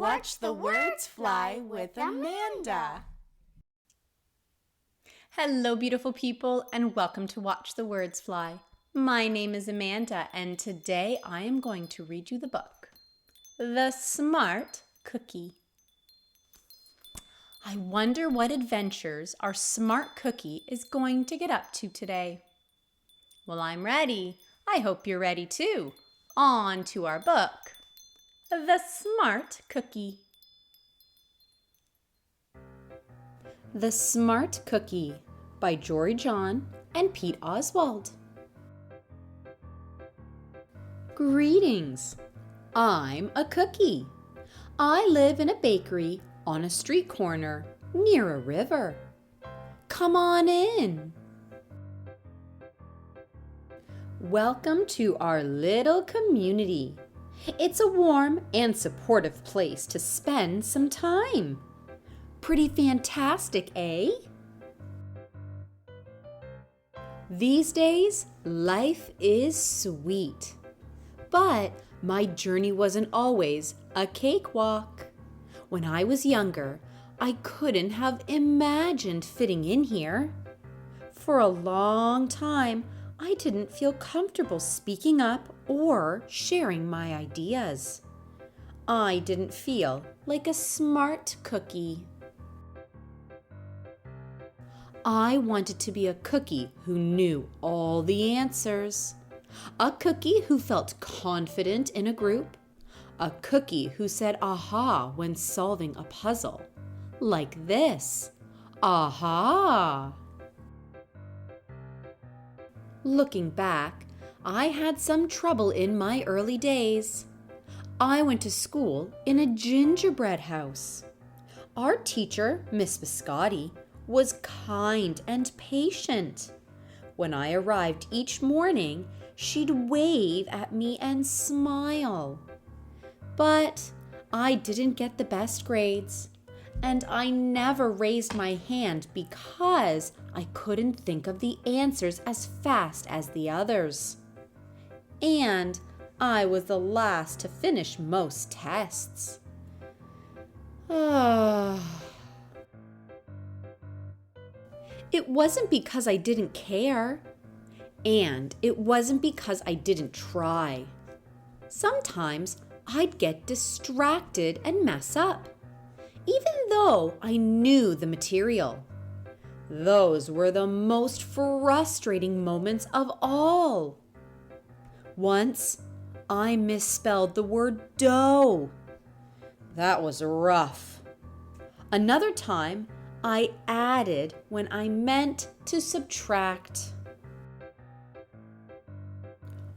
Watch the words fly with Amanda. Hello, beautiful people, and welcome to Watch the Words Fly. My name is Amanda, and today I am going to read you the book, The Smart Cookie. I wonder what adventures our smart cookie is going to get up to today. Well, I'm ready. I hope you're ready too. On to our book, The Smart Cookie. The Smart Cookie by Jory John and Pete Oswald. Greetings. I'm a cookie. I live in a bakery on a street corner near a river. Come on in. Welcome to our little community. It's a warm and supportive place to spend some time. Pretty fantastic, eh? These days, life is sweet. But my journey wasn't always a cakewalk. When I was younger, I couldn't have imagined fitting in here. For a long time, I didn't feel comfortable speaking up or sharing my ideas. I didn't feel like a smart cookie. I wanted to be a cookie who knew all the answers. A cookie who felt confident in a group. A cookie who said aha when solving a puzzle. Like this. Aha! Looking back, I had some trouble in my early days. I went to school in a gingerbread house. Our teacher, Miss Biscotti, was kind and patient. When I arrived each morning, she'd wave at me and smile. But I didn't get the best grades, and I never raised my hand because I couldn't think of the answers as fast as the others. And I was the last to finish most tests. It wasn't because I didn't care, and it wasn't because I didn't try. Sometimes I'd get distracted and mess up, even though I knew the material. Those were the most frustrating moments of all. Once, I misspelled the word dough. That was rough. Another time, I added when I meant to subtract.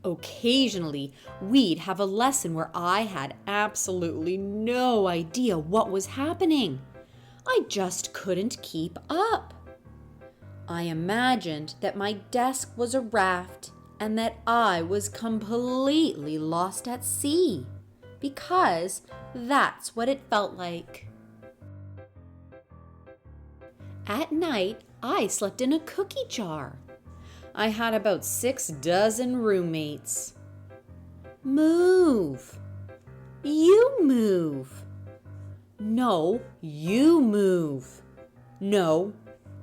Occasionally, we'd have a lesson where I had absolutely no idea what was happening. I just couldn't keep up. I imagined that my desk was a raft and that I was completely lost at sea, because that's what it felt like. At night, I slept in a cookie jar. I had about 6 dozen roommates. Move. You move. No, you move. No,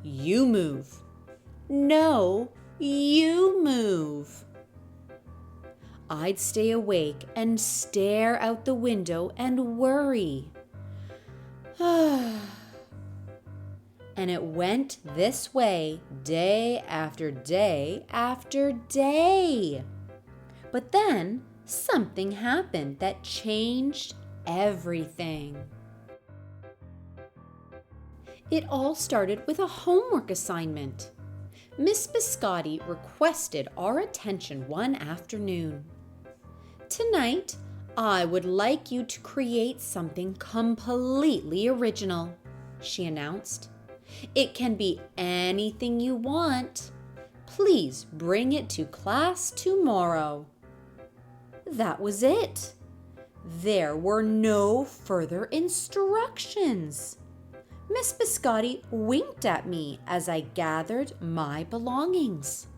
you move. No, you move. I'd stay awake and stare out the window and worry. And it went this way day after day after day. But then something happened that changed everything. It all started with a homework assignment. Miss Biscotti requested our attention one afternoon. Tonight, I would like you to create something completely original, she announced. It can be anything you want. Please bring it to class tomorrow. That was it. There were no further instructions. Miss Biscotti winked at me as I gathered my belongings.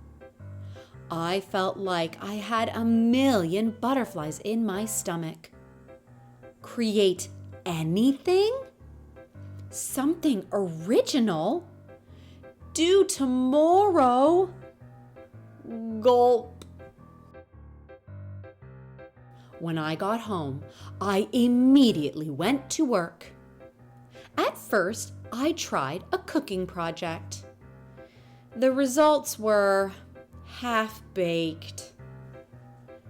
I felt like I had a million butterflies in my stomach. Create anything? Something original? Due tomorrow? Gulp. When I got home, I immediately went to work. At first, I tried a cooking project. The results were half-baked.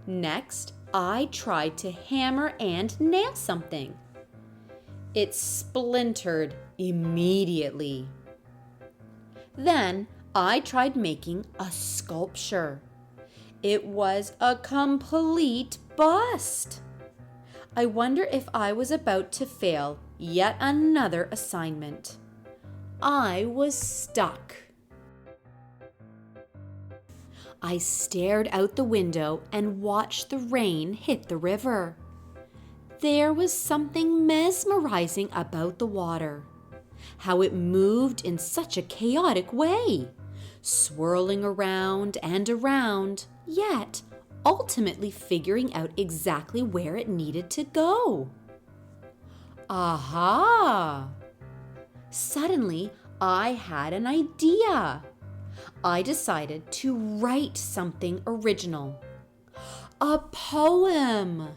Next, I tried to hammer and nail something. It splintered immediately. Then I tried making a sculpture. It was a complete bust. I wonder if I was about to fail yet another assignment. I was stuck. I stared out the window and watched the rain hit the river. There was something mesmerizing about the water. How it moved in such a chaotic way, swirling around and around, yet ultimately figuring out exactly where it needed to go. Aha! Suddenly, I had an idea. I decided to write something original. A poem!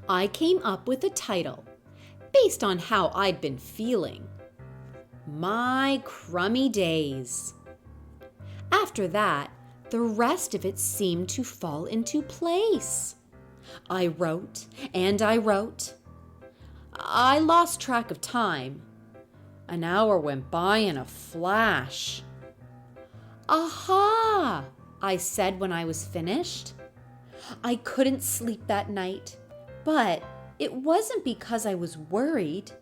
I came up with a title based on how I'd been feeling. My Crummy Days. After that, the rest of it seemed to fall into place. I wrote and I wrote. I lost track of time. An hour went by in a flash. Aha! I said when I was finished. I couldn't sleep that night, but it wasn't because I was worried.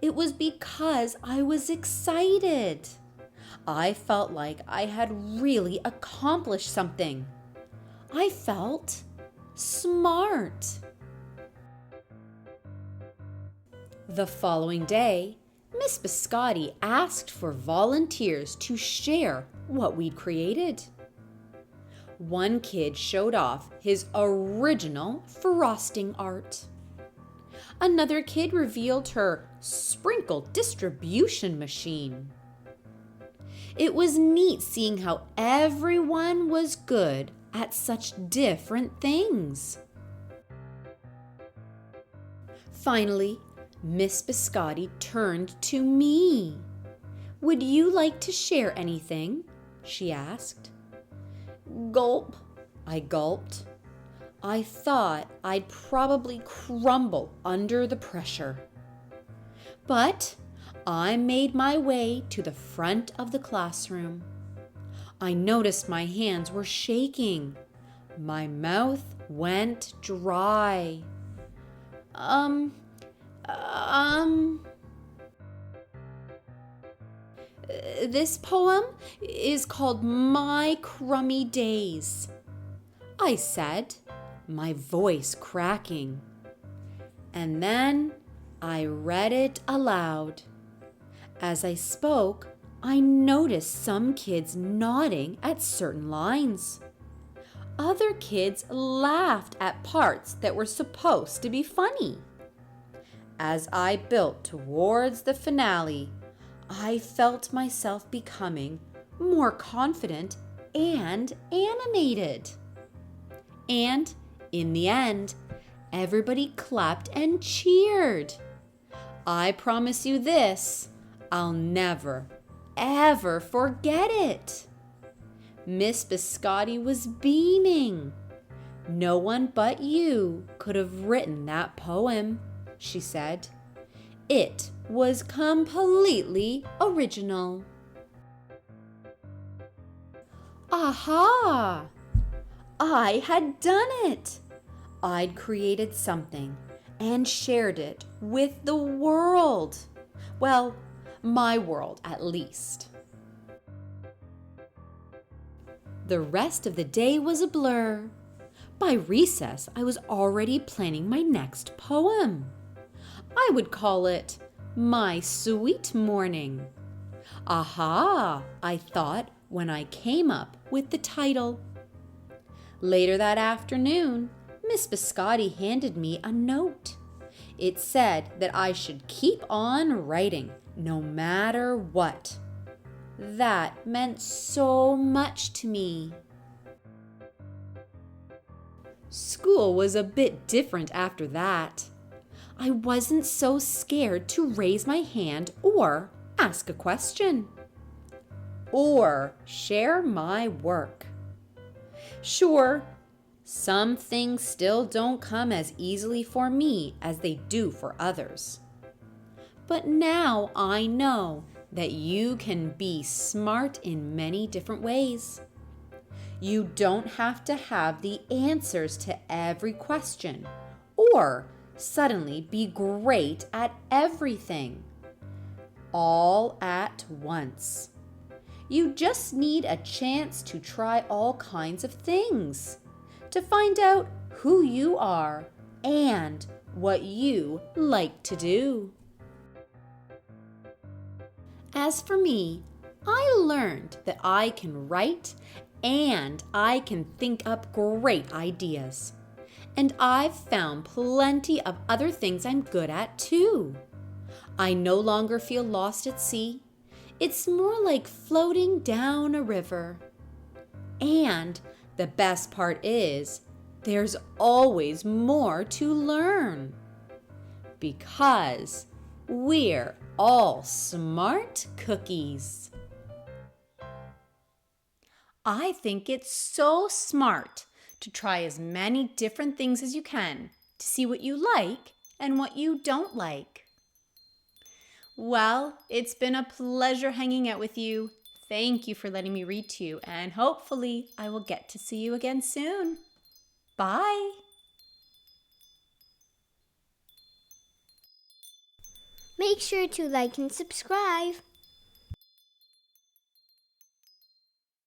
It was because I was excited. I felt like I had really accomplished something. I felt smart. The following day, Miss Biscotti asked for volunteers to share what we'd created. One kid showed off his original frosting art. Another kid revealed her sprinkle distribution machine. It was neat seeing how everyone was good at such different things. Finally, Miss Biscotti turned to me. "Would you like to share anything?" she asked. Gulp, I gulped. I thought I'd probably crumble under the pressure. But I made my way to the front of the classroom. I noticed my hands were shaking. My mouth went dry. This poem is called My Crummy Days, I said, my voice cracking. And then I read it aloud. As I spoke, I noticed some kids nodding at certain lines. Other kids laughed at parts that were supposed to be funny. As I built towards the finale, I felt myself becoming more confident and animated. And in the end, everybody clapped and cheered. I promise you this, I'll never, ever forget it. Miss Biscotti was beaming. "No one but you could have written that poem," she said. "It was completely original." Aha! I had done it. I'd created something and shared it with the world. Well, my world at least. The rest of the day was a blur. By recess, I was already planning my next poem. I would call it My Sweet Morning. Aha, I thought when I came up with the title. Later that afternoon, Miss Biscotti handed me a note. It said that I should keep on writing, no matter what. That meant so much to me. School was a bit different after that. I wasn't so scared to raise my hand or ask a question, or share my work. Sure, some things still don't come as easily for me as they do for others. But now I know that you can be smart in many different ways. You don't have to have the answers to every question or suddenly be great at everything all at once. You just need a chance to try all kinds of things, to find out who you are and what you like to do. As for me, I learned that I can write and I can think up great ideas. And I've found plenty of other things I'm good at too. I no longer feel lost at sea. It's more like floating down a river. And the best part is, there's always more to learn. Because we're all smart cookies. I think it's so smart to try as many different things as you can to see what you like and what you don't like. Well, it's been a pleasure hanging out with you. Thank you for letting me read to you, and hopefully I will get to see you again soon. Bye. Make sure to like and subscribe.